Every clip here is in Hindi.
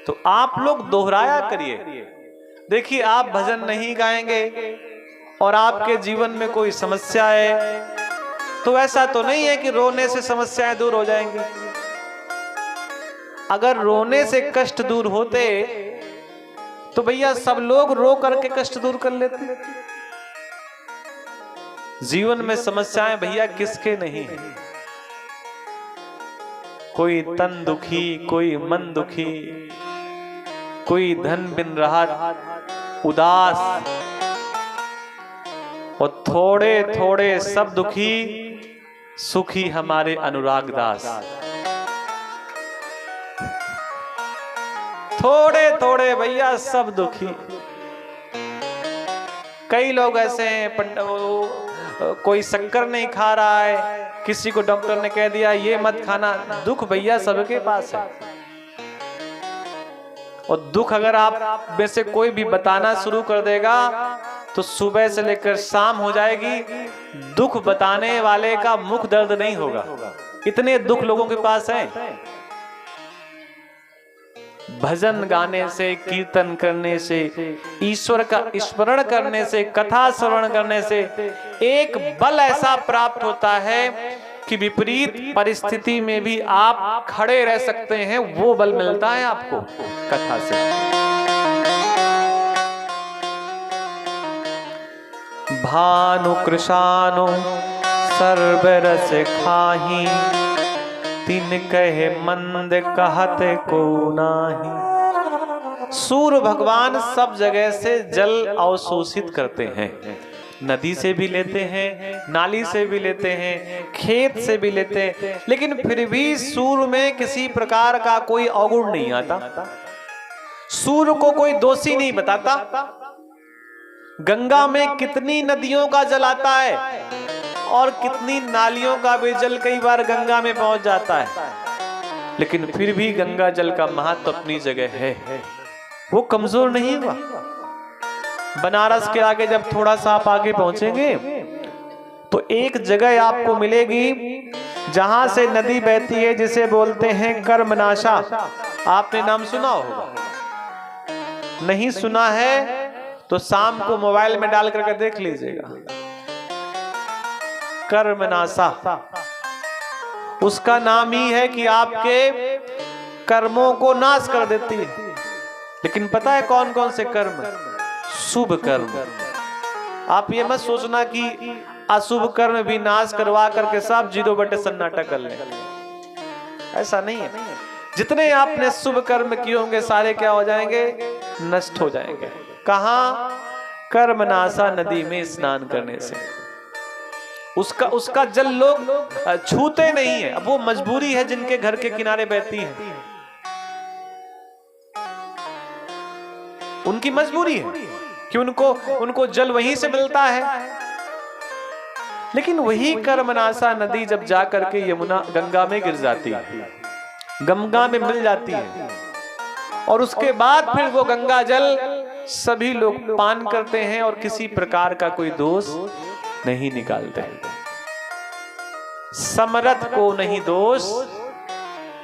तो आप लोग दोहराया करिए। देखिए, आप भजन नहीं गाएंगे और आपके जीवन में कोई समस्या है, तो ऐसा तो नहीं है कि रोने से समस्याएं दूर हो जाएंगी। अगर रोने से कष्ट दूर होते तो भैया सब लोग रो करके कष्ट दूर कर लेते। जीवन में समस्याएं भैया किसके नहीं है। कोई तन दुखी, कोई मन दुखी, कोई धन बिन रहा उदास, और थोड़े थोड़े सब दुखी, सुखी हमारे अनुराग दास। थोड़े थोड़े भैया सब दुखी। कई लोग ऐसे हैं, कोई शक्कर नहीं खा रहा है, किसी को डॉक्टर ने कह दिया ये मत खाना। दुख भैया सबके पास है, और दुख अगर आप में से कोई भी बताना शुरू कर देगा तो सुबह से लेकर शाम हो जाएगी, दुख बताने वाले का मुख दर्द नहीं होगा। इतने दुख लोगों के पास है। भजन गाने से, कीर्तन करने से, ईश्वर का स्मरण करने से, कथा श्रवण करने से एक बल ऐसा प्राप्त होता है कि विपरीत परिस्थिति में भी आप खड़े रह सकते हैं। वो बल मिलता है आपको कथा से। भानु कृशानु सर्व रस खाही, तिन कहे मंद कहत को नाही। सूर्य भगवान सब जगह से जल अवशोषित करते हैं। नदी से भी लेते हैं, नाली से भी लेते हैं, खेत से भी लेते हैं, लेकिन फिर भी सूर्य में किसी प्रकार का कोई अवगुण नहीं आता। सूर्य को कोई दोषी नहीं बताता। गंगा में कितनी नदियों का जल आता है और कितनी नालियों का भी जल कई बार गंगा में पहुंच जाता है, लेकिन फिर भी गंगा जल का महत्व अपनी जगह है। वो कमजोर नहीं हुआ। बनारस के आगे जब थोड़ा सा आप आगे पहुंचेंगे तो एक जगह आपको मिलेगी जहां से नदी बहती है, जिसे बोलते हैं कर्मनाशा। आपने नाम सुना होगा, नहीं सुना है तो शाम को मोबाइल में डाल करके देख लीजिएगा। कर्मनाशा उसका नाम ही है कि आपके कर्मों को नाश कर देती है। लेकिन पता है कौन कौन से कर्म? शुभ कर्म। आप ये मत सोचना कि अशुभ कर्म भी नाश करवा करके सब 0 सन्नाटा कर ले, ऐसा नहीं है। जितने आपने शुभ कर्म किए होंगे सारे क्या हो जाएंगे? नष्ट हो जाएंगे। कहां? कर्मनाशा नदी में स्नान करने से। उसका जल लोग छूते नहीं है। अब वो मजबूरी है जिनके घर के किनारे बहती है, उनकी मजबूरी है कि उनको जल वहीं से मिलता है। लेकिन वही कर्मनाशा नदी जब जा करके यमुना गंगा में गिर जाती है, गंगा में मिल जाती है, और उसके बाद फिर वो गंगा जल सभी लोग पान करते हैं और किसी प्रकार का कोई दोष नहीं निकालते। समरथ को नहीं दोष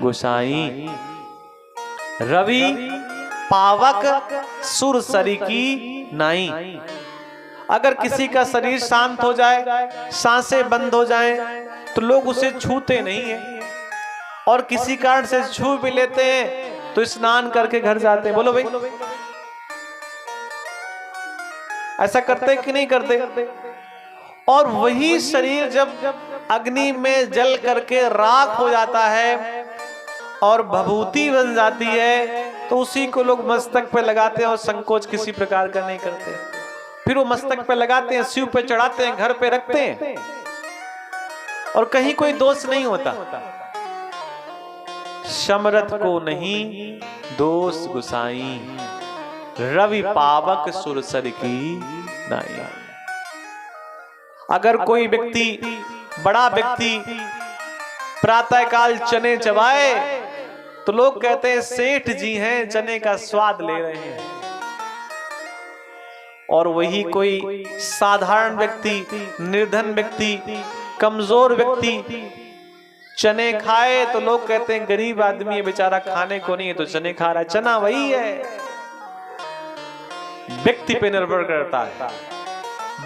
गोसाई, रवि पावक सुर सरी की नाई। अगर किसी का शरीर शांत हो जाए, सांसें बंद हो जाएं, तो लोग उसे छूते नहीं है, और किसी कारण से छू भी लेते हैं तो स्नान करके घर जाते हैं। बोलो भाई, ऐसा करते कि नहीं करते? और वही शरीर जब अग्नि में जल करके राख हो जाता है और भभूति बन जाती है, तो उसी को लोग मस्तक पे लगाते हैं और संकोच किसी प्रकार का नहीं करते। फिर वो मस्तक पे लगाते हैं, शिव पे चढ़ाते हैं, घर पे रखते हैं, और कहीं कोई दोष नहीं होता। समरथ को नहीं दोष गुसाई, रवि पावक सुरसर की नाई। अगर कोई व्यक्ति, बड़ा व्यक्ति प्रातःकाल चने चबाए तो लोग कहते हैं सेठ जी हैं, चने का स्वाद ले रहे हैं। और वही कोई साधारण व्यक्ति, निर्धन व्यक्ति, कमजोर व्यक्ति चने खाए तो लोग कहते हैं गरीब आदमी है बेचारा, खाने को नहीं है तो चने खा रहा है। चना वही है, व्यक्ति पे निर्भर करता है।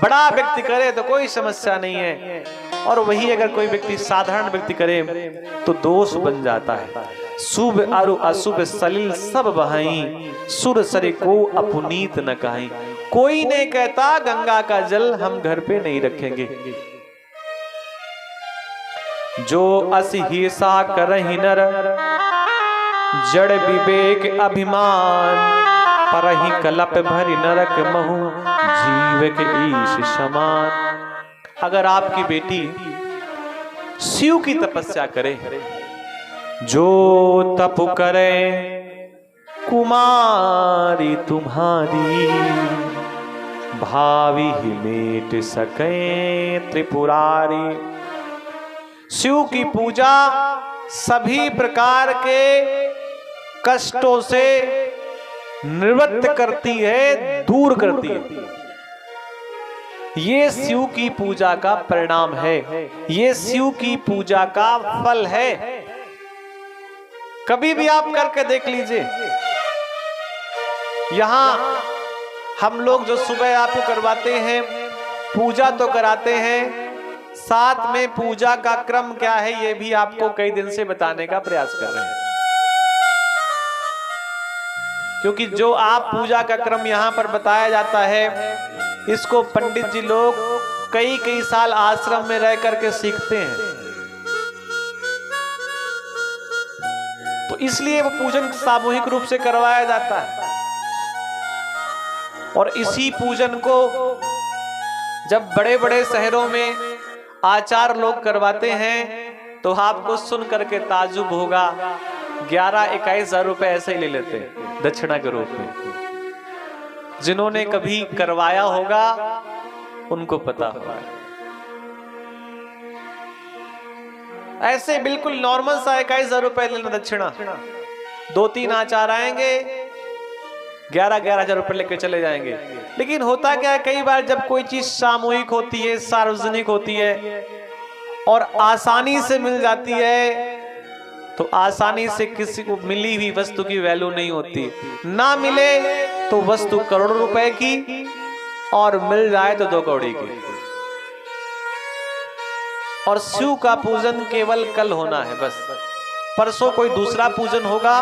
बड़ा व्यक्ति करे तो कोई समस्या नहीं है, और वही अगर कोई व्यक्ति साधारण व्यक्ति करे तो दोष बन जाता है। शुभ अरु अशुभ सलिल सब बहाई, सुर सरे को अपुनीत न कहाई। कोई नहीं कहता गंगा का जल हम घर पे नहीं रखेंगे। जो अस हिसा करहि नर, जड़ विवेक अभिमान, परहि कलप भरि नरक महु, जीव के ईश समान। अगर आपकी बेटी शिव की तपस्या करे, जो तप करे कुमारी तुम्हारी, भावी ही मेट सके त्रिपुरारी। शिव की पूजा सभी प्रकार के कष्टों से निवृत्त करती है, दूर करती है। ये शिव की पूजा का परिणाम है, ये शिव की पूजा का फल है। कभी भी आप करके देख लीजिए। यहां हम लोग जो सुबह आपको करवाते हैं, पूजा तो कराते हैं, साथ में पूजा का क्रम क्या है ये भी आपको कई दिन से बताने का प्रयास कर रहे हैं। क्योंकि जो आप पूजा का क्रम यहां पर बताया जाता है, इसको पंडित जी लोग कई कई साल आश्रम में रह करके सीखते हैं। तो इसलिए वो पूजन सामूहिक रूप से करवाया जाता है। और इसी पूजन को जब बड़े बड़े शहरों में आचार लोग करवाते हैं तो आपको सुन करके ताजुब होगा, 11-21 हजार रुपए ऐसे ही ले लेते हैं दक्षिणा के रूप में। जिन्होंने कभी करवाया होगा उनको पता होगा। ऐसे बिल्कुल नॉर्मल सा 21 हजार रुपए लेना दक्षिणा, 2-3 आचार आएंगे, 11-11 हजार रुपए लेके चले जाएंगे। लेकिन होता क्या है, कई बार जब कोई चीज सामूहिक होती है, सार्वजनिक होती है और आसानी से मिल जाती है, तो आसानी से किसी को मिली हुई वस्तु की वैल्यू नहीं होती। ना मिले तो वस्तु करोड़ों रुपए की, और मिल जाए तो 2 कौड़ी की। और शिव का पूजन केवल कल होना है, बस। परसों कोई दूसरा पूजन होगा,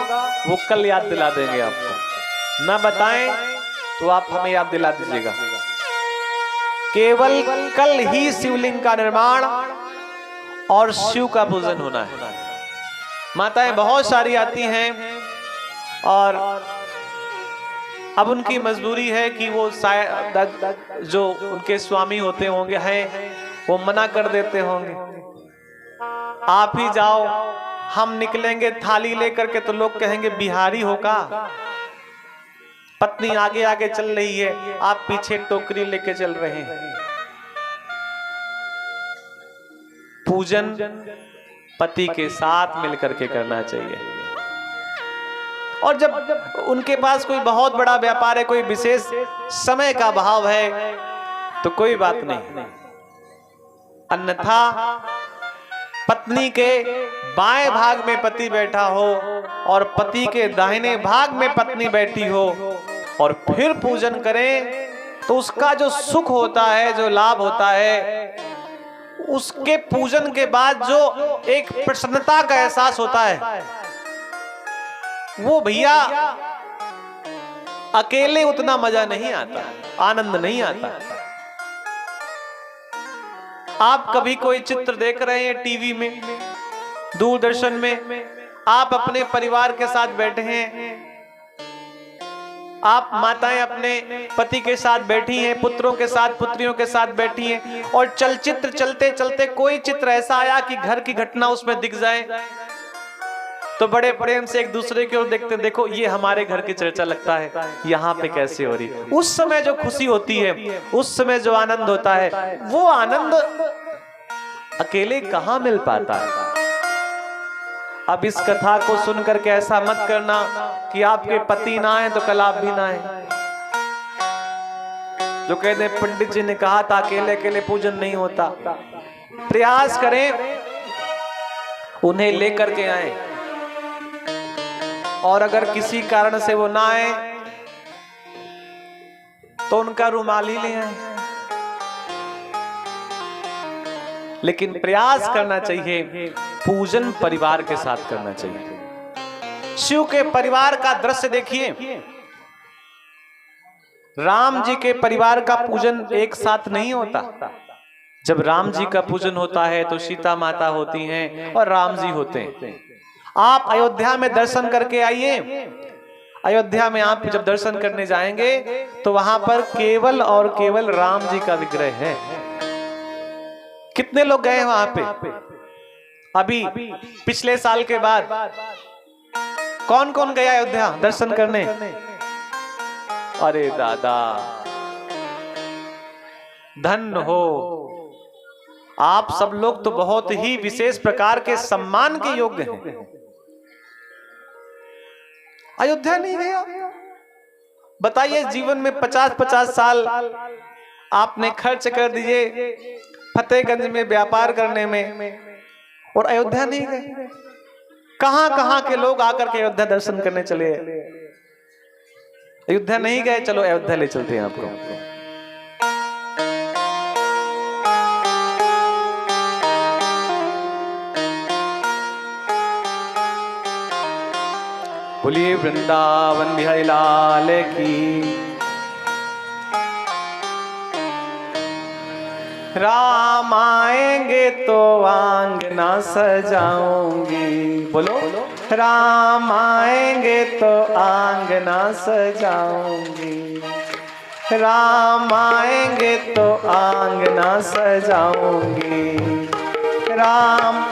वो कल याद दिला देंगे आपको। ना बताएं तो आप हमें याद दिला दीजिएगा। केवल कल ही शिवलिंग का निर्माण और शिव का पूजन होना है। माताएं बहुत सारी आती हैं और अब उनकी मजबूरी है कि वो जो उनके स्वामी होते होंगे हैं, वो मना कर देते होंगे, आप ही जाओ, हम निकलेंगे थाली लेकर के तो लोग कहेंगे बिहारी हो का, पत्नी आगे आगे चल रही है, आप पीछे टोकरी लेके चल रहे हैं। पूजन पति के साथ मिलकर के करना चाहिए। और जब उनके पास कोई बहुत बड़ा व्यापार है, कोई विशेष समय का भाव है, तो कोई बात नहीं। अन्यथा पत्नी के बाएं भाग में पति बैठा हो और पति के दाहिने भाग में पत्नी बैठी हो और फिर पूजन करें, तो उसका जो सुख होता है, जो लाभ होता है, उसके पूजन के बाद जो एक प्रसन्नता का एहसास होता है, वो भैया अकेले उतना मजा नहीं आता, आनंद नहीं आता। आप कभी कोई चित्र देख रहे हैं टीवी में, दूरदर्शन में, आप अपने परिवार के साथ बैठे हैं, आप माताएं अपने पति के साथ बैठी हैं, पुत्रों के साथ, पुत्रियों के साथ बैठी हैं, और चलचित्र चलते चलते कोई चित्र ऐसा आया कि घर की घटना उसमें दिख जाए, तो बड़े प्रेम से एक दूसरे की ओर देखते, देखो ये हमारे घर की चर्चा लगता है, यहाँ पे कैसे हो रही। उस समय जो खुशी होती है, उस समय जो आनंद होता है, वो आनंद अकेले कहाँ मिल पाता है। अब इस कथा को सुनकर के ऐसा मत करना कि आपके पति ना आए तो कल आप भी ना आए। जो कहते हैं पंडित जी ने कहा था अकेले अकेले पूजन नहीं होता। प्रयास करें उन्हें लेकर के आए, और अगर किसी कारण से वो ना आए तो उनका रुमाल ही ले आए। लेकिन प्रयास करना चाहिए, पूजन परिवार के साथ करना चाहिए। शिव के परिवार का दृश्य देखिए, राम जी के परिवार का पूजन एक साथ नहीं होता। जब राम जी का पूजन होता है तो सीता माता होती हैं और राम जी होते हैं। आप अयोध्या में दर्शन करके आइए। अयोध्या में आप जब दर्शन करने जाएंगे तो वहां पर केवल और केवल राम जी का विग्रह है। कितने लोग गए हैं वहां पे? अभी पिछले साल के बाद कौन कौन गया अयोध्या दर्शन करने? अरे दादा, धन्य हो आप सब लोग, तो बहुत ही विशेष प्रकार के सम्मान के योग्य हैं। अयोध्या नहीं गया? बताइए, जीवन में 50-50 साल आपने खर्च कर दिए फतेहगंज में व्यापार करने में, और अयोध्या नहीं गए? कहां कहां के लोग आकर के अयोध्या दर्शन करने चले। अयोध्या नहीं गए, चलो अयोध्या ले चलते हैं आपको। बोलिए वृंदावन बिहारी लाल की। राम आएंगे तो आंगना सजाऊंगी, बोलो। राम आएंगे तो आंगना सजाऊंगी, राम आएंगे तो आंगना सजाऊंगी, राम